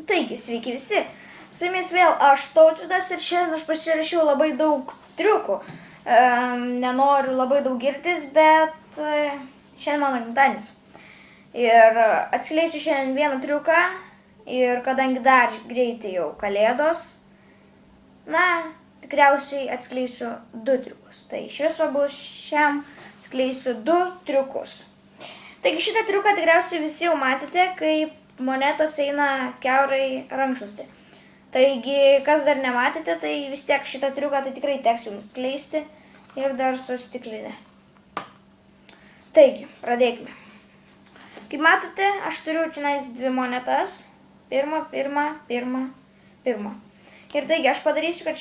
Taigi, sveiki visi. Su jumis vėl aš Tautvydas ir šiandien aš pasirašiau labai daug triukų. Nenoriu labai daug girtis, bet šiandien mano gimtadienis. Ir atskleisiu šiandien vieną triuką ir kadangi dar greitai jau kalėdos, tikriausiai atskleisiu 2 triukus. Tai iš viso bus šiam atskleisiu 2 triukus. Taigi šitą triuką tikriausiai visi jau matėte, kaip monetos eina kiaurai rankšluostį. Taigi, kas dar nematėte, tai vis tiek šitą triuką tai tikrai teks jums skleisti ir dar su stiklinė. Taigi, pradėkime. Kaip matote, aš turiu čia 2 monetas. Pirmą. Ir taigi, aš padarysiu, kad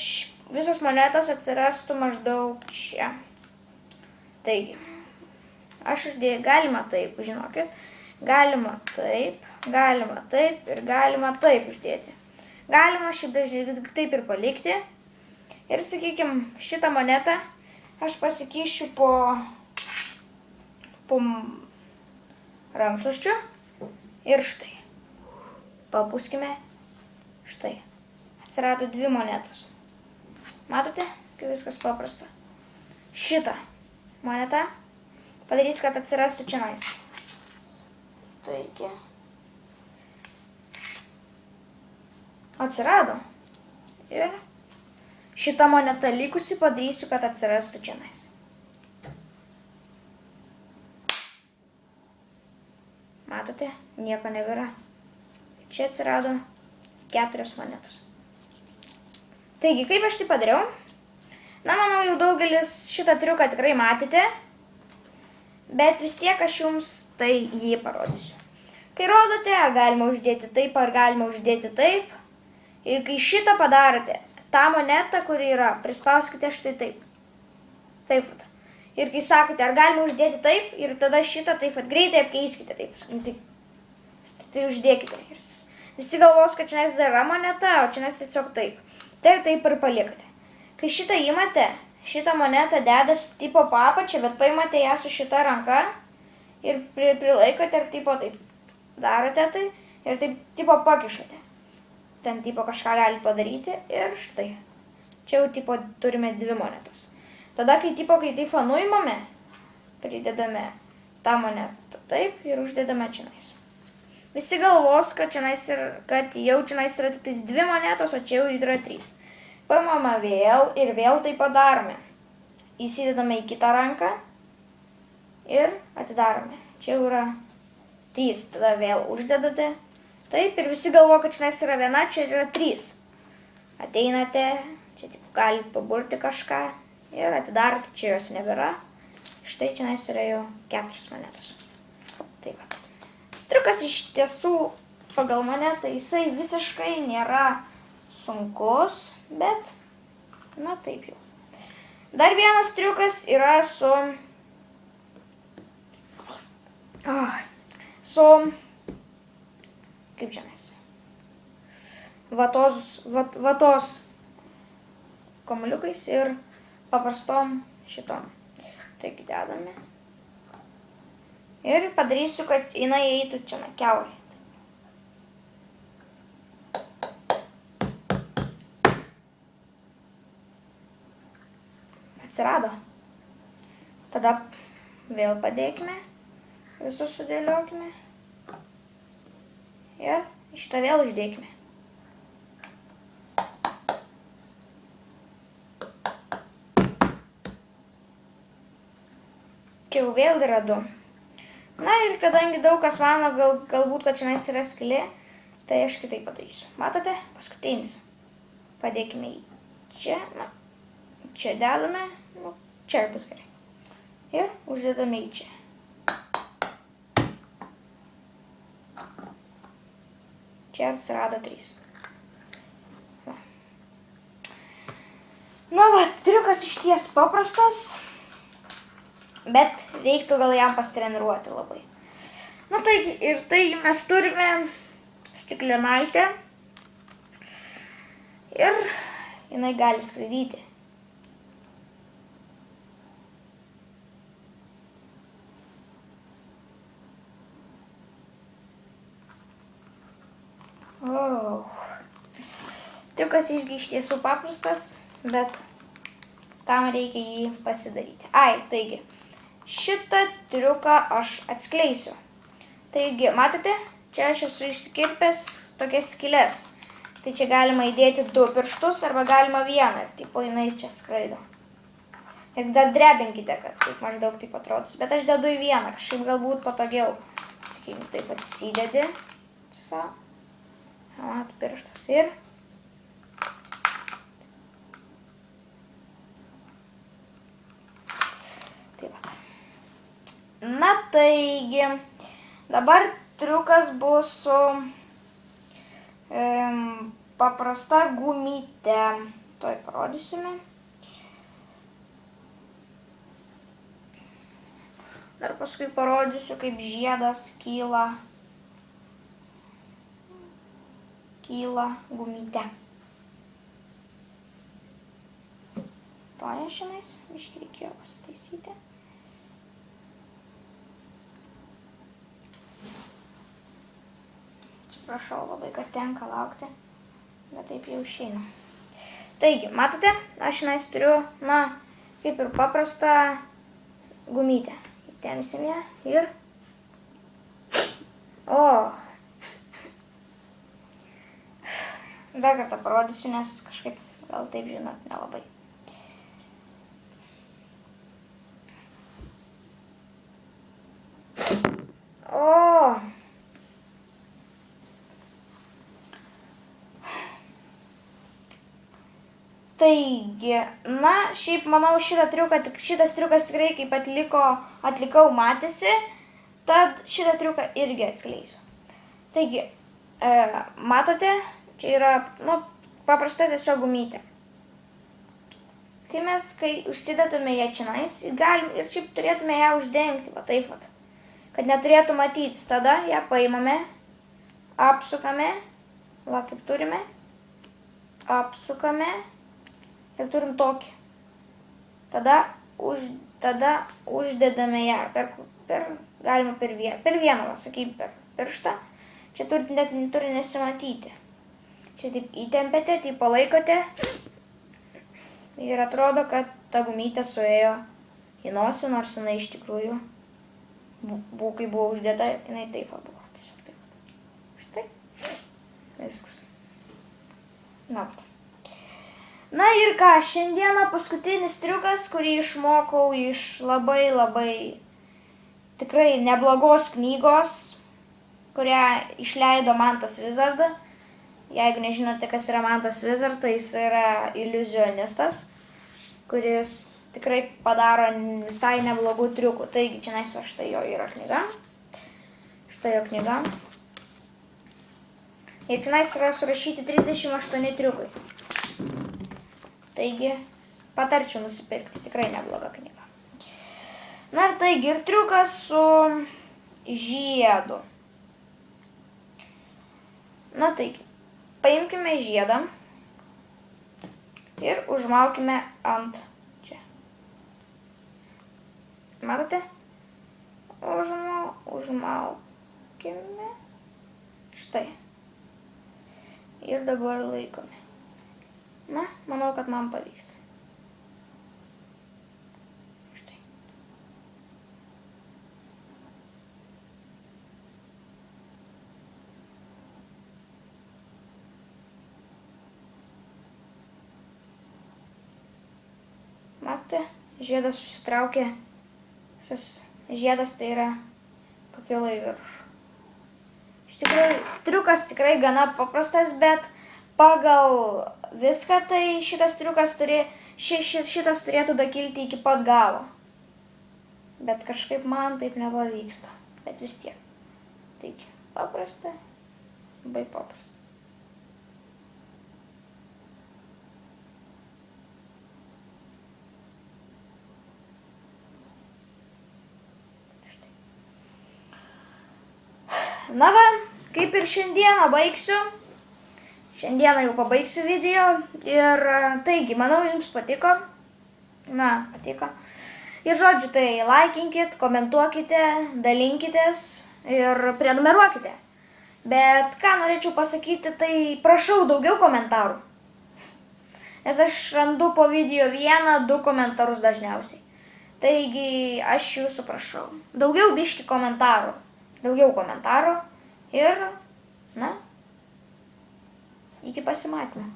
visos monetos atsirastų maždaug čia. Taigi, galima taip, žinokit, galima taip ir galima taip uždėti. Galima šiaip taip ir palikti. Ir, sakykime, šitą monetą aš pasikišiu po rankšluosčiu ir štai. Papūskime. Štai. Atsirado 2 monetos. Matote, kaip viskas paprasta. Šitą monetą padarysiu, kad atsirastų čia. Taigi. Atsirado. Ir šitą monetą likusi padarysiu, kad atsirastų čia. Matote, nieko nebėra. Čia atsirado 4 monetos. Taigi, kaip aš tai padariau? Manau, jau daugelis šitą triuką tikrai matėte. Bet vis tiek aš jums tai jį parodysiu. Kai rodote, ar galima uždėti taip, ar galima uždėti taip. Ir kai šitą padarote, tą monetą, kuri yra, prispauskite štai taip. Taip. Ir kai sakote, ar galima uždėti taip, ir tada šitą taip, greitai apkeiskite taip. Tai uždėkite. Visi galvos, kad čia dar yra moneta, o čia tiesiog taip. Tai ir taip ir palikate. Kai šitą įmate, šitą monetą dedate tipo po apačią, bet paimate ją su šita ranka ir prilaikote ir tipo taip darote tai ir taip tipo pakišate. Ten tipo kažką gali padaryti ir štai. Čia jau tipo turime 2 monetas. Tada, kai taip nuimame, pridedame tą monetą taip ir uždedame čia. Visi galvos, kad jau čia yra tik 2 monetos, o čia jau yra 3. Paimame vėl ir vėl tai padarome. Įsidedame į kitą ranką ir atidarome. Čia jau yra 3, tada vėl uždedate. Taip, ir visi galvo, kad čia yra 1, čia yra 3. Ateinate, čia galite paburti kažką ir atidarote, čia jos nebėra. Štai čia yra jau 4 monetos. Taip pat. Triukas iš tiesų pagal mane, tai jisai visiškai nėra sunkus, bet, taip jau. Dar vienas triukas yra kaip čia vatos kamuoliukais ir paprastom šitom. Taigi dedame. Ir padarysiu, kad jinai eitų čia kiaurai. Atsirado. Tada vėl padėkime. Visus sudėliokime. Ir šitą vėl uždėkime. Čia jau vėl yra 2. Ir kadangi daug kas mano, galbūt, kad čia yra skylė, tai aš kitaip padarysiu. Matote? Paskutinis. Padėkime į čia. Čia dedame. Čia ir bus gerai. Ir uždedame į čia. Čia atsirado 3. Triukas išties paprastas. Bet reiktų gal jam pasitreniruoti labai. Taigi mes turime stiklinaitę ir jinai gali skraidyti. O, Triukas iš tiesų paprastas, bet tam reikia jį pasidaryti. Ai, taigi, šitą triuką aš atskleisiu. Taigi, matote, čia aš esu išsikirpęs tokias skylės. Tai čia galima įdėti 2 pirštus arba galima vieną. Tipo, jinai čia skraido. Ir dar drebinkite, kad taip maždaug taip atrodys. Bet aš dedu į vieną, kažkaip galbūt patogiau. Sakykime, taip pat įsidedi. Mat, pirštas ir... Taip pat. Na, taigi, dabar triukas bus su paprasta gumyte. Tuoj parodysime. Dar paskui parodysiu, kaip žiedas kyla gumyte. Toje šiandien biškį reikėjo pasitaisyti. Atsiprašau labai, kad tenka laukti, bet taip jau išeina. Taigi, matote, aš šiandien turiu, kaip ir paprastą gumytę. Įtemsim ją ir... Dar kartą parodysiu, nes kažkaip gal taip žinot nelabai. Taigi, šiaip manau šitas triukas tikrai kaip atlikau matėsi, tad šitą triuką irgi atskleisiu. Taigi, matote, čia yra, paprasta tiesiog gumytė. Kai užsidedame ją čionais, ir šiaip turėtume ją uždengti, va taip vat, kad neturėtų matytis. Tada ją paimame, apsukame, va kaip turime, apsukame. Ir turim tokį. Tada uždedame ją galima per vieną, sakykime, per pirštą. Čia net turi nesimatyti. Čia taip įtempėte, taip palaikote. Ir atrodo, kad ta gumytė suėjo į nosį, nors jinai iš tikrųjų, kai buvo uždėta, jinai taip buvo. Tiesiog taip. Štai. Viskas. Na ir ką, šiandieną paskutinis triukas, kurį išmokau iš labai tikrai neblogos knygos, kurią išleido Mantas Wizard. Jeigu nežinote, kas yra Mantas Wizard, tai jis yra iliuzionistas, kuris tikrai padaro visai neblogų triukų. Taigi, čia štai jo yra knyga. Štai jo knyga. Ir čia yra surašyti 38 triukai. Taigi, patarčiau nusipirkti, tikrai nebloga knyga. Na ir taigi, ir triukas su žiedu. Na taigi, paimkime žiedą ir užmaukime ant čia. Matote? Užmaukime. Štai. Ir dabar laikome. Na, manau, kad man pavyks. Štai. Matote, žiedas susitraukė. Žiedas tai yra pakilo į viršų. Iš tikrųjų, triukas tikrai gana paprastas, bet pagal viską, tai šitas triukas šitas turėtų dakilti iki pat galo. Bet kažkaip man taip nepavyksta. Bet vis tiek. Taigi, paprasta, labai paprasta. Na va, kaip ir šiandieną baigsiu. Šiandieną jau pabaigsiu video ir taigi, manau, jums patiko. Patiko. Ir žodžiu, tai laikinkit, komentuokite, dalinkitės ir prenumeruokite. Bet ką norėčiau pasakyti, tai prašau daugiau komentarų. Nes aš randu po video 1-2 komentarus dažniausiai. Taigi aš jūsų prašau. Daugiau biški komentarų. Daugiau komentarų. Ir, na, iki pasimatymo.